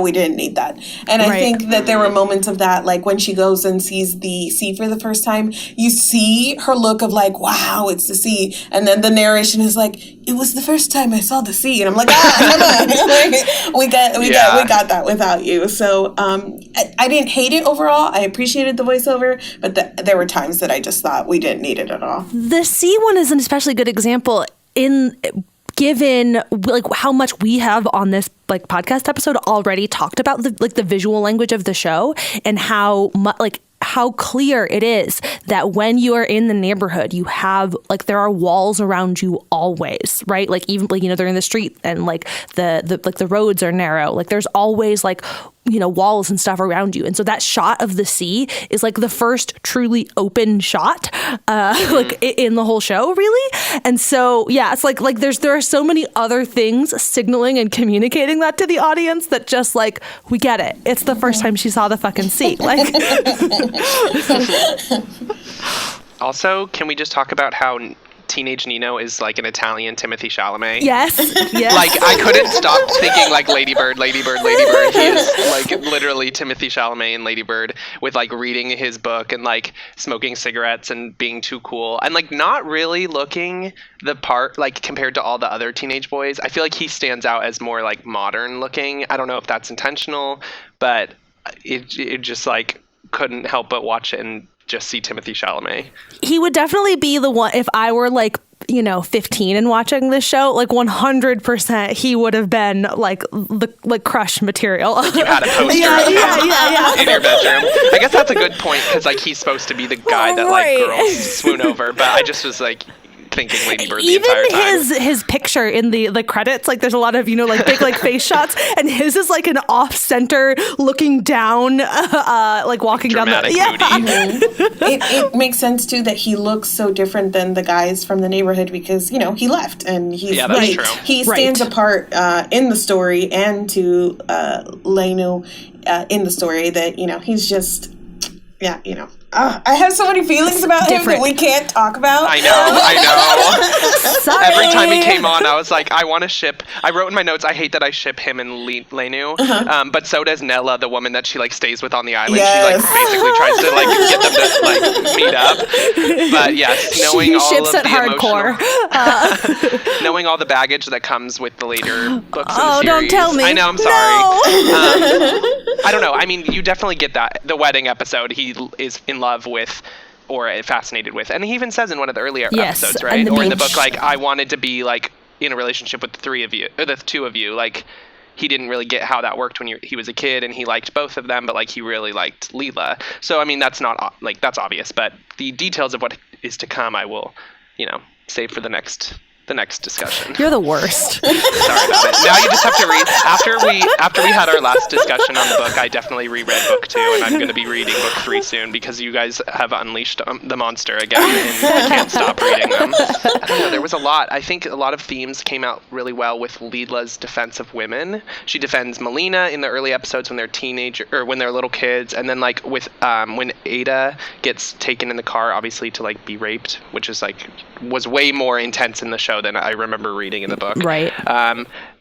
we didn't need that. And I think that there were moments of that, like when she goes and sees the sea for the first time, you see her look of like, wow, it's the sea. And then the narration is like, it was the first time I saw the sea. And I'm like, come on. Like, we got that without you. So I didn't hate it overall. I appreciated the voiceover, but there were times that I just thought we didn't need it at all. The sea one is an especially good example given like how much we have on this like podcast episode already talked about the visual language of the show and how clear it is that when you are in the neighborhood, you have like there are walls around you always, right? Like even like, they're in the street and like the roads are narrow. Like there's always like, walls and stuff around you. And so that shot of the sea is like the first truly open shot like in the whole show, really. And so, yeah, it's like there are so many other things signaling and communicating that to the audience that just like, we get it. It's the first time she saw the fucking sea. Like, also, can we just talk about how Teenage Nino is like an Italian Timothée Chalamet? Yes. Like, I couldn't stop thinking like Lady Bird. He is like literally Timothée Chalamet in Lady Bird with like reading his book and like smoking cigarettes and being too cool and like not really looking the part like compared to all the other teenage boys. I feel like he stands out as more like modern looking. I don't know if that's intentional, but it just like couldn't help but watch it and just see Timothée Chalamet. He would definitely be the one if I were like 15 and watching this show, like 100% he would have been like the crush material. You had a poster in your bedroom. I guess that's a good point because like he's supposed to be the guy that like girls swoon over, but I just was like thinking Lady Bird the entire time. Even his picture in the credits, like there's a lot of like big like face shots, and his is like an off center looking down, like walking dramatic, down the It makes sense too that he looks so different than the guys from the neighborhood because he left and he stands apart in the story and to Lenu in the story that he's just I have so many feelings about him that we can't talk about. I know. Sorry. Every time he came on, I was like, I want to ship. I wrote in my notes, I hate that I ship him and Lenu. But so does Nella, the woman that she like stays with on the island. Yes. She like basically tries to like get them to like meet up. But yes, knowing all of the hardcore. knowing all the baggage that comes with the later books in the series. Don't tell me. I know, I'm sorry. No. I don't know. I mean, you definitely get that. The wedding episode, he is in love with or fascinated with, and he even says in one of the earlier episodes, right, or in the book, like I wanted to be like in a relationship with the three of you or the two of you. Like he didn't really get how that worked when he was a kid, and he liked both of them, but like he really liked Leela. So I mean, that's not like that's obvious, but the details of what is to come, I will save for the next discussion. You're the worst. Sorry about it. Now you just have to read. After we had our last discussion on the book, I definitely reread book 2, and I'm going to be reading book 3 soon because you guys have unleashed the monster again, and I can't stop reading them. I don't know. There was a lot. I think a lot of themes came out really well with Leela's defense of women. She defends Melina in the early episodes when they're teenager or when they're little kids, and then like with when Ada gets taken in the car, obviously to like be raped, which is like was way more intense in the show than I remember reading in the book. Right.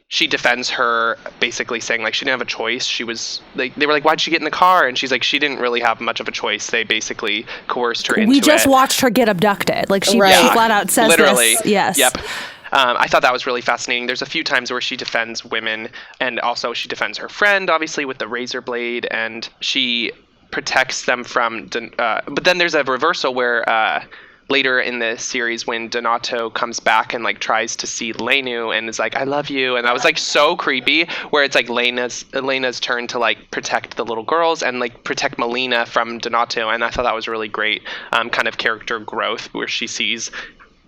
She defends her, basically saying like she didn't have a choice. She was like, they were like, why'd she get in the car? And she's like, she didn't really have much of a choice. They basically coerced her into it. We just watched her get abducted. Like she flat out says literally. This. Yes. Yep. I thought that was really fascinating. There's a few times where she defends women, and also she defends her friend, obviously, with the razor blade, and she protects them from. But then there's a reversal where. Later in the series when Donato comes back and like tries to see Lenu and is like, I love you. And that was like so creepy where it's like Elena's turn to like protect the little girls and like protect Melina from Donato. And I thought that was really great kind of character growth where she sees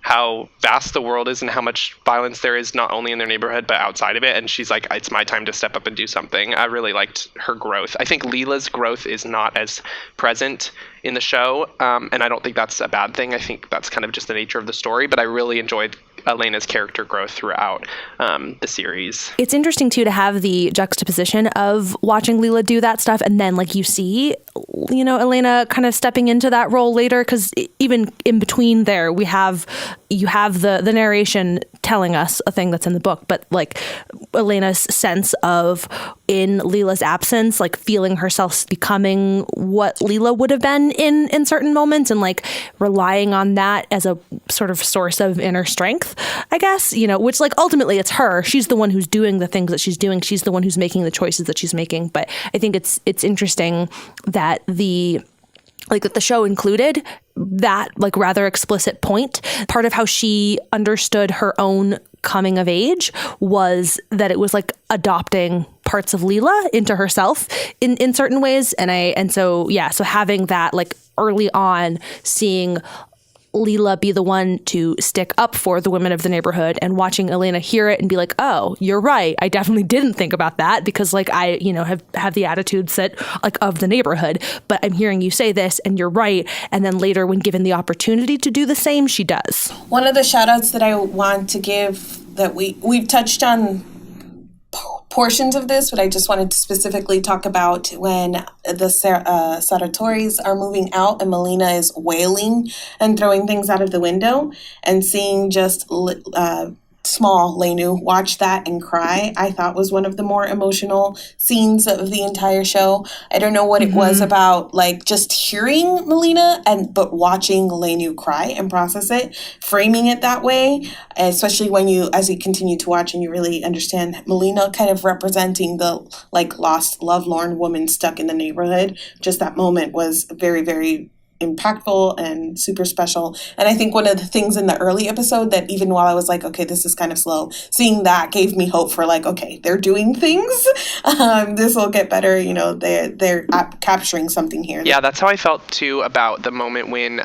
how vast the world is and how much violence there is not only in their neighborhood but outside of it, and she's like, it's my time to step up and do something. I really liked her growth. I think Leela's growth is not as present in the show, and I don't think that's a bad thing. I think that's kind of just the nature of the story, but I really enjoyed Elena's character growth throughout the series. It's interesting too to have the juxtaposition of watching Leela do that stuff, and then like you see, you know, Elena kind of stepping into that role later, because even in between there, you have the narration telling us a thing that's in the book, but like Elena's sense of, in Leela's absence, like feeling herself becoming what Leela would have been in certain moments, and like relying on that as a sort of source of inner strength, I guess, you know, which like ultimately it's her. She's the one who's doing the things that she's doing. She's the one who's making the choices that she's making. But I think it's interesting that the show included that like rather explicit point. Part of how she understood her own coming of age was that it was like adopting parts of Leela into herself in certain ways. So having that like early on, seeing Leela be the one to stick up for the women of the neighborhood, and watching Elena hear it and be like, oh, you're right. I definitely didn't think about that, because like I, you know, have the attitudes that like of the neighborhood, but I'm hearing you say this and you're right. And then later, when given the opportunity to do the same, she does. One of the shout outs that I want to give, that we've touched on portions of this, but I just wanted to specifically talk about when the Saratoris are moving out and Melina is wailing and throwing things out of the window, and seeing just small Lenu watch that and cry, I thought was one of the more emotional scenes of the entire show. I don't know what it was about, like just hearing Melina but watching Lenu cry and process it, framing it that way, especially when as you continue to watch and you really understand Melina kind of representing the like lost, lovelorn woman stuck in the neighborhood. Just that moment was very, very impactful and super special. And I think one of the things in the early episode that even while I was like, okay, this is kind of slow, seeing that gave me hope for like, okay, they're doing things. This will get better. You know, they're capturing something here. Yeah, that's how I felt too about the moment when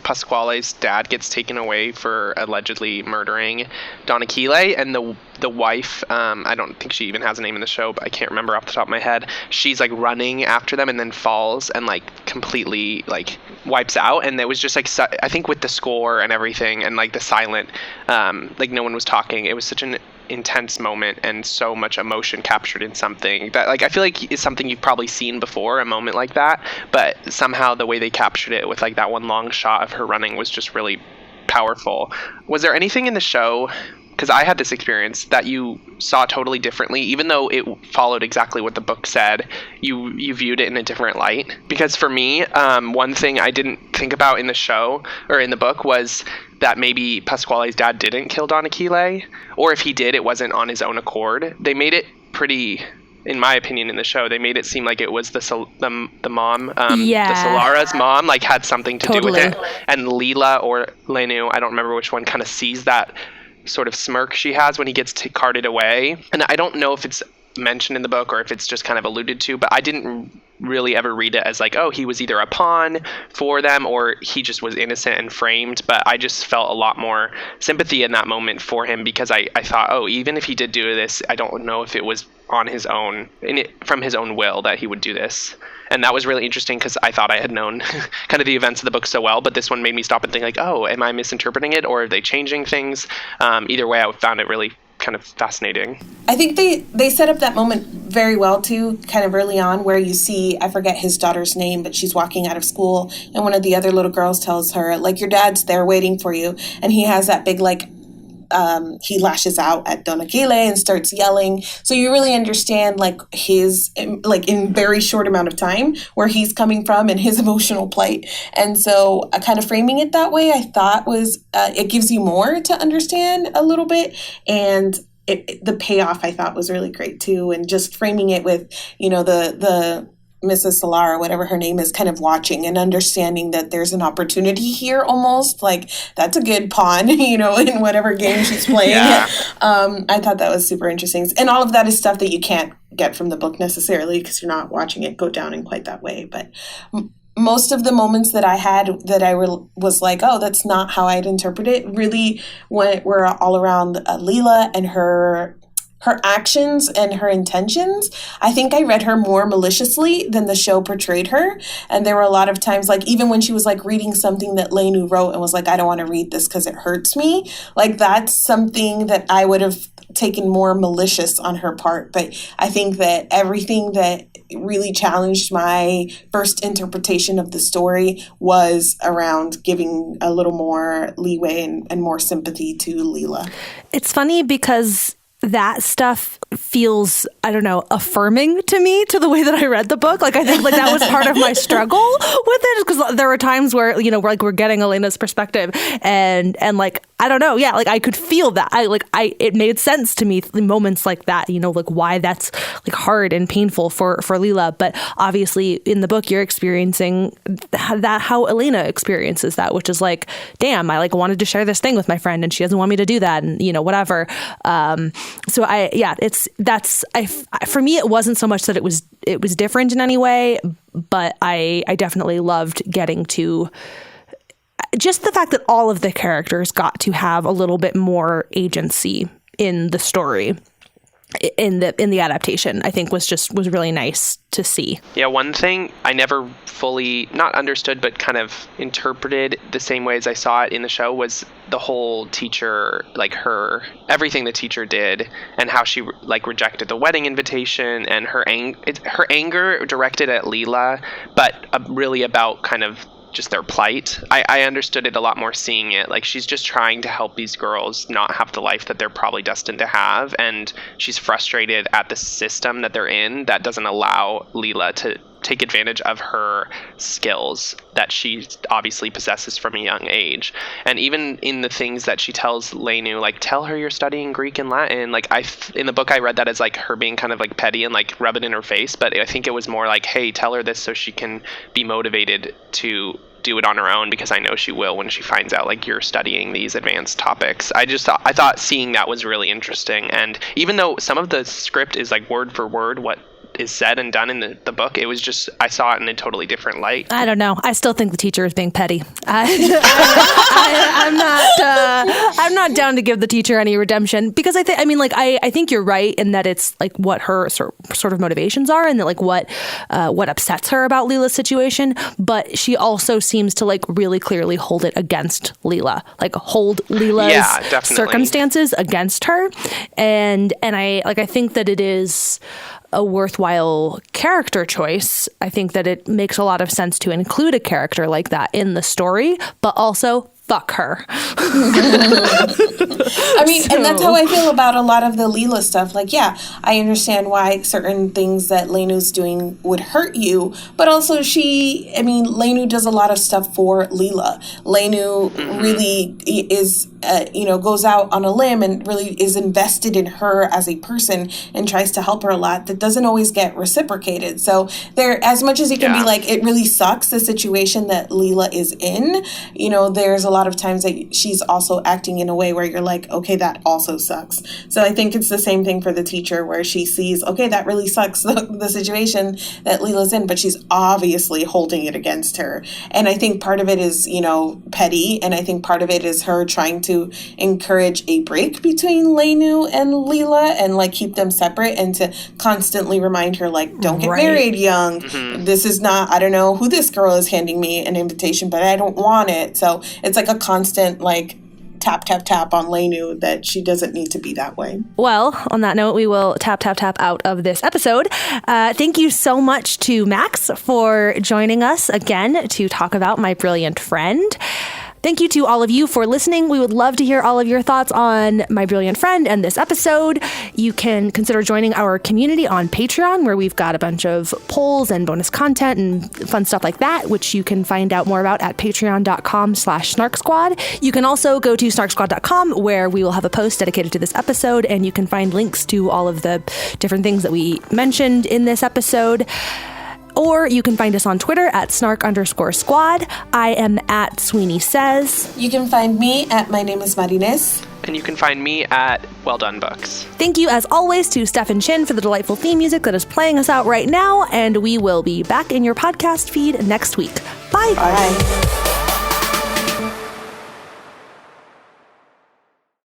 Pasquale's dad gets taken away for allegedly murdering Don Achille, and the wife, I don't think she even has a name in the show, but I can't remember off the top of my head. She's like running after them and then falls and like completely like wipes out. And it was just like, I think with the score and everything and like the silent, like no one was talking, it was such an intense moment and so much emotion captured in something that like I feel like is something you've probably seen before, a moment like that, but somehow the way they captured it with like that one long shot of her running was just really powerful. Was there anything in the show, because I had this experience, that you saw totally differently, even though it followed exactly what the book said, you viewed it in a different light? Because for me, one thing I didn't think about in the show or in the book was that maybe Pasquale's dad didn't kill Don Achille, or if he did, it wasn't on his own accord. They made it pretty, in my opinion, in the show, they made it seem like it was the mom, the Solara's mom, like had something to do with it. And Leela or Lenu, I don't remember which one, kind of sees that sort of smirk she has when he gets carted away. And I don't know if it's mentioned in the book or if it's just kind of alluded to, but I didn't really ever read it as like, oh, he was either a pawn for them or he just was innocent and framed. But I just felt a lot more sympathy in that moment for him, because I thought, oh, even if he did do this, I don't know if it was on his own, from his own will that he would do this. And that was really interesting, because I thought I had known kind of the events of the book so well, but this one made me stop and think like, oh, am I misinterpreting it, or are they changing things? Either way, I found it really kind of fascinating. I think they set up that moment very well too, kind of early on, where you see, I forget his daughter's name, but she's walking out of school and one of the other little girls tells her like, your dad's there waiting for you. And he has that big like, he lashes out at Don Achille and starts yelling. So you really understand like his, like in very short amount of time, where he's coming from and his emotional plight. And so kind of framing it that way, I thought was, it gives you more to understand a little bit. And the payoff I thought was really great too. And just framing it with, you know, the Mrs. Solara, whatever her name is, kind of watching and understanding that there's an opportunity here, almost like that's a good pawn, you know, in whatever game she's playing. Yeah. I thought that was super interesting. And all of that is stuff that you can't get from the book necessarily, because you're not watching it go down in quite that way. But most of the moments that I had that I was like, oh, that's not how I'd interpret it, really were all around Leela and her her actions and her intentions, I think I read her more maliciously than the show portrayed her. And there were a lot of times, like, even when she was like reading something that Lenu wrote and was like, I don't want to read this because it hurts me. Like, that's something that I would have taken more malicious on her part. But I think that everything that really challenged my first interpretation of the story was around giving a little more leeway and more sympathy to Leela. It's funny because that stuff feels, I don't know, affirming to me to the way that I read the book. Like, I think like that was part of my struggle with it, because there were times where, you know, we're getting Elena's perspective and like, I don't know. Yeah. Like, I could feel that. It made sense to me in moments like that, you know, like why that's like hard and painful for Leela. But obviously in the book, you're experiencing that how Elena experiences that, which is like, damn, I like wanted to share this thing with my friend and she doesn't want me to do that. And, you know, whatever. So for me, it wasn't so much that it was different in any way, but I definitely loved getting to just the fact that all of the characters got to have a little bit more agency in the story, in the adaptation. I think was really nice to see. Yeah, one thing I never fully not understood but kind of interpreted the same way as I saw it in the show was the whole teacher, like everything the teacher did and how she like rejected the wedding invitation and her anger directed at Leela, but really about kind of just their plight. I understood it a lot more seeing it. Like, she's just trying to help these girls not have the life that they're probably destined to have, and she's frustrated at the system that they're in that doesn't allow Leela to take advantage of her skills that she obviously possesses from a young age. And even in the things that she tells Lenu, like, tell her you're studying Greek and Latin, like, in the book I read that as like her being kind of like petty and like rub it in her face, but I think it was more like, hey, tell her this so she can be motivated to do it on her own, because I know she will when she finds out like you're studying these advanced topics. I thought seeing that was really interesting. And even though some of the script is like word for word what is said and done in the book, it was just, I saw it in a totally different light. I don't know. I still think the teacher is being petty. I'm not down to give the teacher any redemption, because I think you're right in that it's like what her sort of motivations are, and that like what upsets her about Leela's situation. But she also seems to like really clearly hold it against Leela, like hold Leela's circumstances against her. And I think that it is a worthwhile character choice. I think that it makes a lot of sense to include a character like that in the story, but also fuck her. I mean, and that's how I feel about a lot of the Leela stuff. Like, yeah, I understand why certain things that Lenu's doing would hurt you, but also Lenu does a lot of stuff for Leela. Lenu really is, goes out on a limb and really is invested in her as a person and tries to help her a lot. That doesn't always get reciprocated. So there, as much as it can be like, it really sucks the situation that Leela is in, there's a lot of times that she's also acting in a way where you're like, okay, that also sucks. So I think it's the same thing for the teacher, where she sees, okay, that really sucks, the situation that Leela's in, but she's obviously holding it against her. And I think part of it is, petty, and I think part of it is her trying to encourage a break between Lenu and Leela and like keep them separate, and to constantly remind her, like, don't get married young. This is not, I don't know who this girl is handing me an invitation, but I don't want it. So it's like a constant like tap, tap, tap on Lenu that she doesn't need to be that way. Well, on that note, we will tap, tap, tap out of this episode. Thank you so much to Max for joining us again to talk about My Brilliant Friend. Thank you to all of you for listening. We would love to hear all of your thoughts on My Brilliant Friend and this episode. You can consider joining our community on Patreon, where we've got a bunch of polls and bonus content and fun stuff like that, which you can find out more about at patreon.com/SnarkSquad. You can also go to SnarkSquad.com, where we will have a post dedicated to this episode, and you can find links to all of the different things that we mentioned in this episode. Or you can find us on Twitter at @Snark_Squad. I am at Sweeney Says. You can find me at My Name is Marines. And you can find me at Well Done Books. Thank you, as always, to Stefan Chin for the delightful theme music that is playing us out right now. And we will be back in your podcast feed next week. Bye. Bye.